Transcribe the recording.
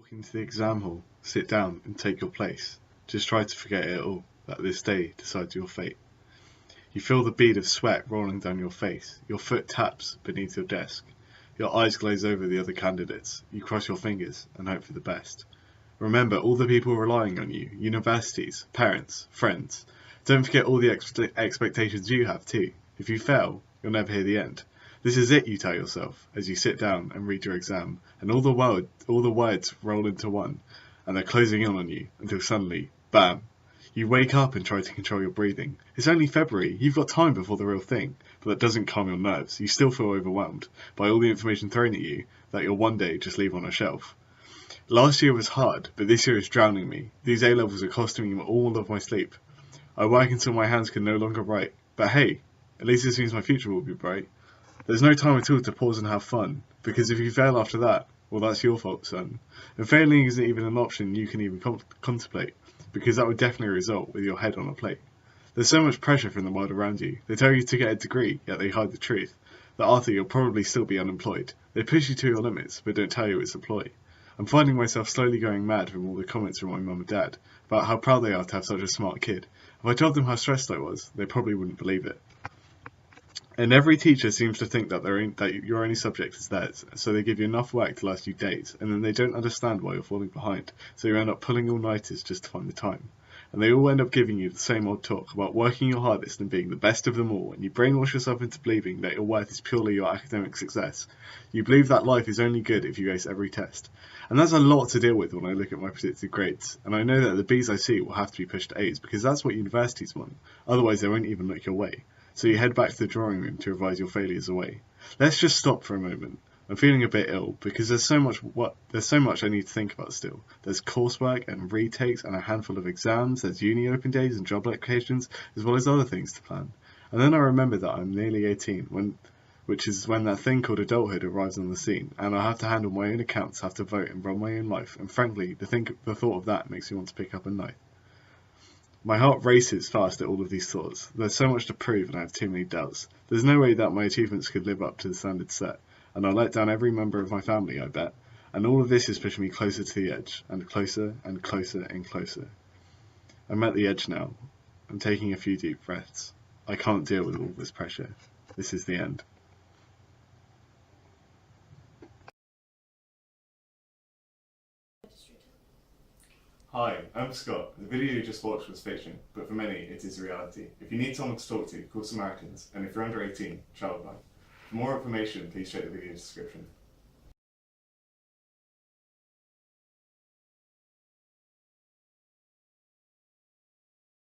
walk into the exam hall, sit down and take your place. Just try to forget it all, that this day decides your fate. You feel the bead of sweat rolling down your face. Your foot taps beneath your desk. Your eyes glaze over the other candidates. You cross your fingers and hope for the best. Remember all the people relying on you, universities, parents, friends. Don't forget all the expectations you have too. If you fail, you'll never hear the end. This is it, you tell yourself, as you sit down and read your exam, and all the words roll into one, and they're closing in on you until suddenly, bam! You wake up and try to control your breathing. It's only February, you've got time before the real thing, but that doesn't calm your nerves. You still feel overwhelmed by all the information thrown at you that you'll one day just leave on a shelf. Last year was hard, but this year is drowning me. These A-levels are costing me all of my sleep. I work until my hands can no longer write, but hey, at least this means my future will be bright. There's no time at all to pause and have fun, because if you fail after that, well, that's your fault, son. And failing isn't even an option you can even contemplate, because that would definitely result with your head on a plate. There's so much pressure from the world around you. They tell you to get a degree, yet they hide the truth, that after you'll probably still be unemployed. They push you to your limits, but don't tell you it's a ploy. I'm finding myself slowly going mad from all the comments from my mum and dad, about how proud they are to have such a smart kid. If I told them how stressed I was, they probably wouldn't believe it. And every teacher seems to think that your only subject is theirs, so they give you enough work to last you days, and then they don't understand why you're falling behind, so you end up pulling all-nighters just to find the time. And they all end up giving you the same old talk about working your hardest and being the best of them all, and you brainwash yourself into believing that your worth is purely your academic success. You believe that life is only good if you ace every test. And that's a lot to deal with when I look at my predicted grades, and I know that the B's I see will have to be pushed to A's, because that's what universities want, otherwise they won't even look your way. So you head back to the drawing room to revise your failures away. Let's just stop for a moment. I'm feeling a bit ill because there's so much I need to think about still. There's coursework and retakes and a handful of exams, there's uni open days and job applications, as well as other things to plan. And then I remember that I'm nearly 18, which is when that thing called adulthood arrives on the scene, and I have to handle my own accounts, have to vote and run my own life, and frankly, the thought of that makes me want to pick up a knife. My heart races fast at all of these thoughts. There's so much to prove and I have too many doubts. There's no way that my achievements could live up to the standards set, and I'll let down every member of my family, I bet. And all of this is pushing me closer to the edge, and closer and closer and closer. I'm at the edge now. I'm taking a few deep breaths. I can't deal with all this pressure. This is the end. Hi, I'm Scott. The video you just watched was fiction, but for many it is reality. If you need someone to talk to, call Samaritans, and if you're under 18, Childline. For more information, please check the video description.